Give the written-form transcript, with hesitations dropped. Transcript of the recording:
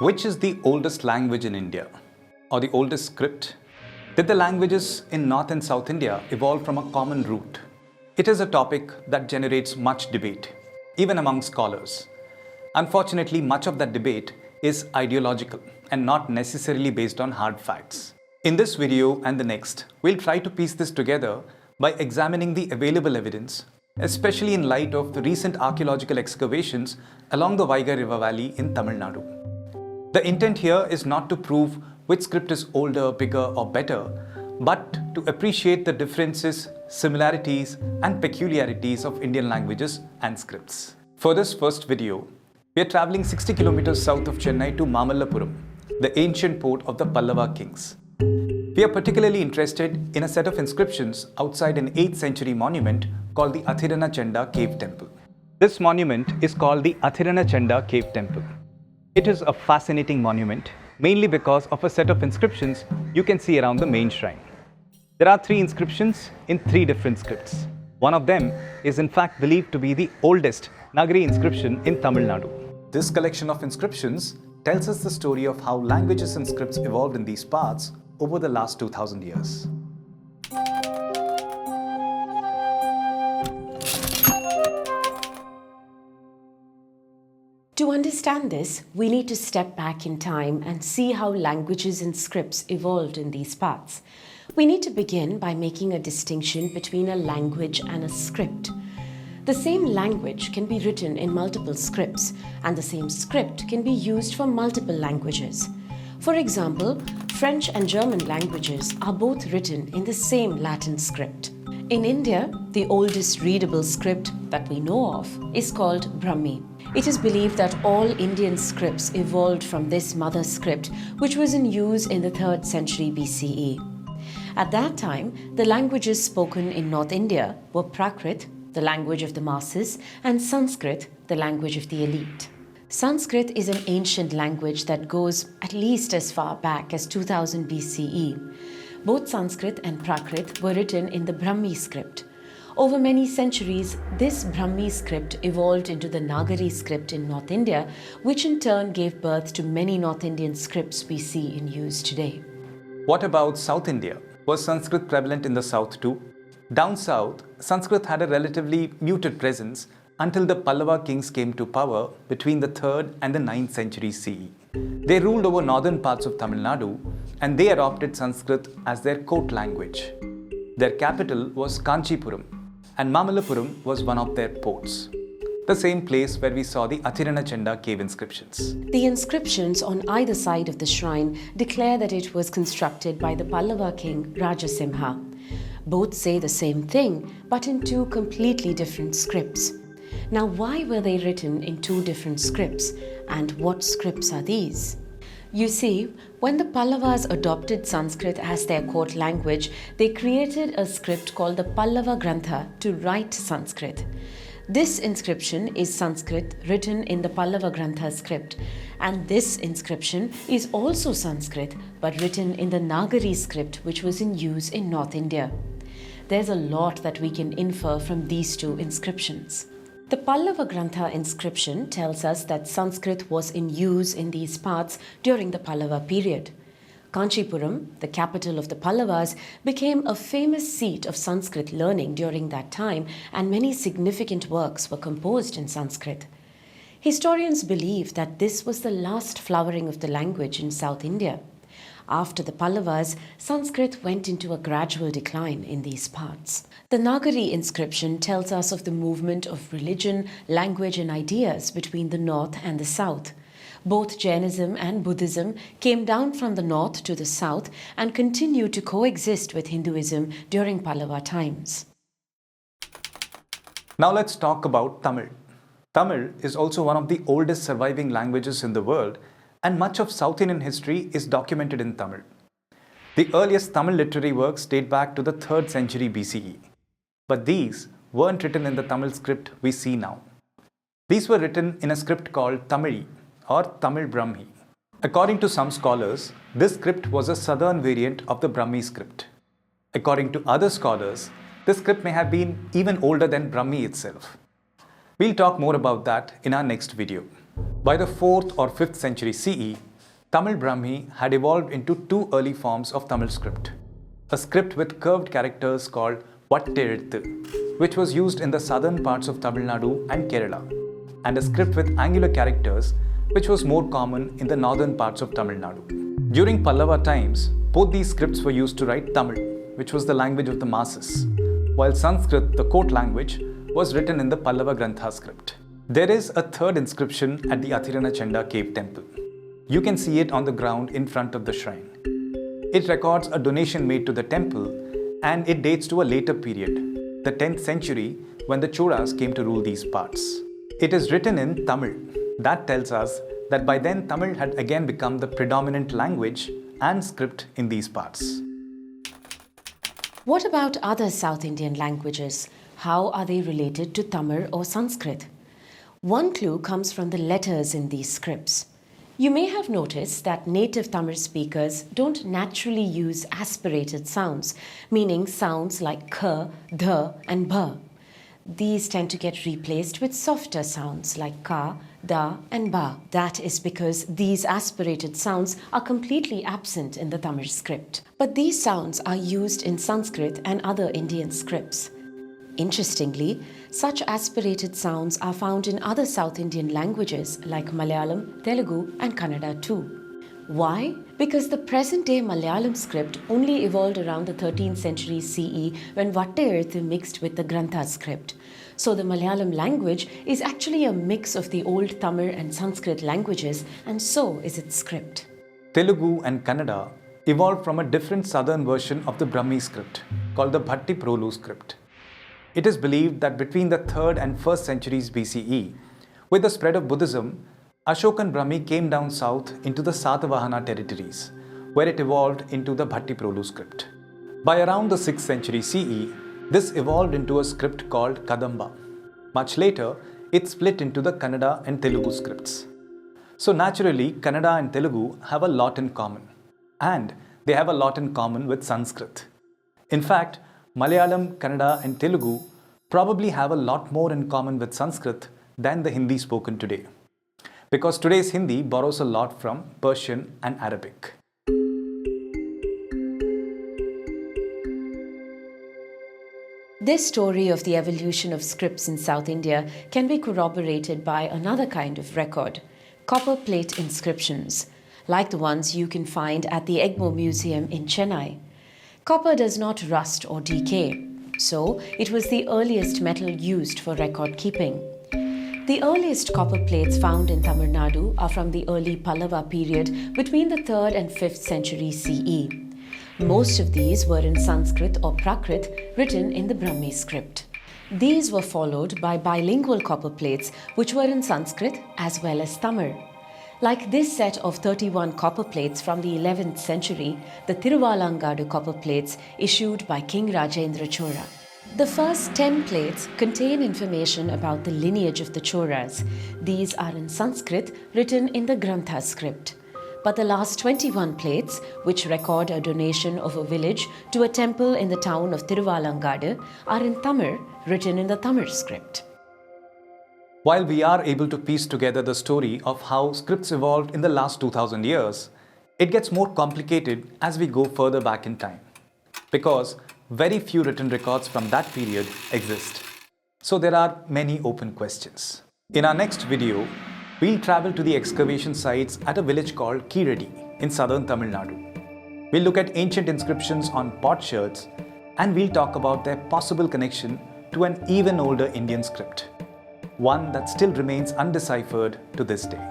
Which is the oldest language in India, or the oldest script? Did the languages in North and South India evolve from a common root? It is a topic that generates much debate, even among scholars. Unfortunately, much of that debate is ideological and not necessarily based on hard facts. In this video and the next, we'll try to piece this together by examining the available evidence, especially in light of the recent archaeological excavations along the Vaigai River Valley in Tamil Nadu. The intent here is not to prove which script is older, bigger, or better, but to appreciate the differences, similarities, and peculiarities of Indian languages and scripts. For this first video, we are traveling 60 kilometers south of Chennai to Mamallapuram, the ancient port of the Pallava kings. We are particularly interested in a set of inscriptions outside an 8th century monument called the Atiranachanda Cave Temple. This monument is called the Atiranachanda Cave Temple. It is a fascinating monument, mainly because of a set of inscriptions you can see around the main shrine. There are 3 inscriptions in 3 different scripts. One of them is in fact believed to be the oldest Nagari inscription in Tamil Nadu. This collection of inscriptions tells us the story of how languages and scripts evolved in these parts over the last 2000 years. To understand this, we need to step back in time and see how languages and scripts evolved in these parts. We need to begin by making a distinction between a language and a script. The same language can be written in multiple scripts, and the same script can be used for multiple languages. For example, French and German languages are both written in the same Latin script. In India, the oldest readable script that we know of is called Brahmi. It is believed that all Indian scripts evolved from this mother script, which was in use in the 3rd century BCE. At that time, the languages spoken in North India were Prakrit, the language of the masses, and Sanskrit, the language of the elite. Sanskrit is an ancient language that goes at least as far back as 2000 BCE. Both Sanskrit and Prakrit were written in the Brahmi script. Over many centuries, this Brahmi script evolved into the Nagari script in North India, which in turn gave birth to many North Indian scripts we see in use today. What about South India? Was Sanskrit prevalent in the south too? Down south, Sanskrit had a relatively muted presence until the Pallava kings came to power between the 3rd and the 9th century CE. They ruled over northern parts of Tamil Nadu, and they adopted Sanskrit as their court language. Their capital was Kanchipuram, and Mamallapuram was one of their ports, the same place where we saw the Atiranachanda cave inscriptions. The inscriptions on either side of the shrine declare that it was constructed by the Pallava king Rajasimha. Both say the same thing, but in 2 completely different scripts. Now, why were they written in 2 different scripts, and what scripts are these? You see, when the Pallavas adopted Sanskrit as their court language, they created a script called the Pallava Grantha to write Sanskrit. This inscription is Sanskrit written in the Pallava Grantha script, and this inscription is also Sanskrit but written in the Nagari script, which was in use in North India. There's a lot that we can infer from these 2 inscriptions. The Pallava Grantha inscription tells us that Sanskrit was in use in these parts during the Pallava period. Kanchipuram, the capital of the Pallavas, became a famous seat of Sanskrit learning during that time, and many significant works were composed in Sanskrit. Historians believe that this was the last flowering of the language in South India. After the Pallavas, Sanskrit went into a gradual decline in these parts. The Nagari inscription tells us of the movement of religion, language, and ideas between the north and the south. Both Jainism and Buddhism came down from the north to the south and continued to coexist with Hinduism during Pallava times. Now let's talk about Tamil. Tamil is also one of the oldest surviving languages in the world, and much of South Indian history is documented in Tamil. The earliest Tamil literary works date back to the 3rd century BCE, but these weren't written in the Tamil script we see now. These were written in a script called Tamili, or Tamil Brahmi. According to some scholars, this script was a southern variant of the Brahmi script. According to other scholars, this script may have been even older than Brahmi itself. We'll talk more about that in our next video. By the 4th or 5th century CE, Tamil Brahmi had evolved into two early forms of Tamil script. A script with curved characters called Vattezhuthu, which was used in the southern parts of Tamil Nadu and Kerala, and a script with angular characters, which was more common in the northern parts of Tamil Nadu. During Pallava times, both these scripts were used to write Tamil, which was the language of the masses, while Sanskrit, the court language, was written in the Pallava Grantha script. There is a third inscription at the Atiranachanda Cave Temple. You can see it on the ground in front of the shrine. It records a donation made to the temple, and it dates to a later period, the 10th century, when the Cholas came to rule these parts. It is written in Tamil. That tells us that by then Tamil had again become the predominant language and script in these parts. What about other South Indian languages? How are they related to Tamil or Sanskrit? One clue comes from the letters in these scripts. You may have noticed that native Tamil speakers don't naturally use aspirated sounds, meaning sounds like k, dh and bh. These tend to get replaced with softer sounds like ka, da and ba. That is because these aspirated sounds are completely absent in the Tamil script. But these sounds are used in Sanskrit and other Indian scripts. Interestingly, such aspirated sounds are found in other South Indian languages like Malayalam, Telugu and Kannada too. Why? Because the present-day Malayalam script only evolved around the 13th century CE when Vattezhuthu mixed with the Grantha script. So the Malayalam language is actually a mix of the old Tamil and Sanskrit languages, and so is its script. Telugu and Kannada evolved from a different southern version of the Brahmi script called the Bhattiprolu script. It is believed that between the 3rd and 1st centuries BCE, with the spread of Buddhism, Ashokan Brahmi came down south into the Satavahana territories, where it evolved into the Bhattiprolu script. By around the 6th century CE, this evolved into a script called Kadamba. Much later, it split into the Kannada and Telugu scripts. So naturally, Kannada and Telugu have a lot in common, and they have a lot in common with Sanskrit. In fact, Malayalam, Kannada and Telugu probably have a lot more in common with Sanskrit than the Hindi spoken today, because today's Hindi borrows a lot from Persian and Arabic. This story of the evolution of scripts in South India can be corroborated by another kind of record, copper plate inscriptions, like the ones you can find at the Egmore Museum in Chennai. Copper does not rust or decay, so it was the earliest metal used for record keeping. The earliest copper plates found in Tamil Nadu are from the early Pallava period between the 3rd and 5th century CE. Most of these were in Sanskrit or Prakrit, written in the Brahmi script. These were followed by bilingual copper plates, which were in Sanskrit as well as Tamil. Like this set of 31 copper plates from the 11th century, the Thiruvalangadu copper plates issued by King Rajendra Chola. The first 10 plates contain information about the lineage of the Cholas. These are in Sanskrit, written in the Grantha script. But the last 21 plates, which record a donation of a village to a temple in the town of Thiruvalangadu, are in Tamil, written in the Tamil script. While we are able to piece together the story of how scripts evolved in the last 2000 years, it gets more complicated as we go further back in time, because very few written records from that period exist. So there are many open questions. In our next video, we'll travel to the excavation sites at a village called Keeladi in southern Tamil Nadu. We'll look at ancient inscriptions on potsherds, and we'll talk about their possible connection to an even older Indian script, one that still remains undeciphered to this day.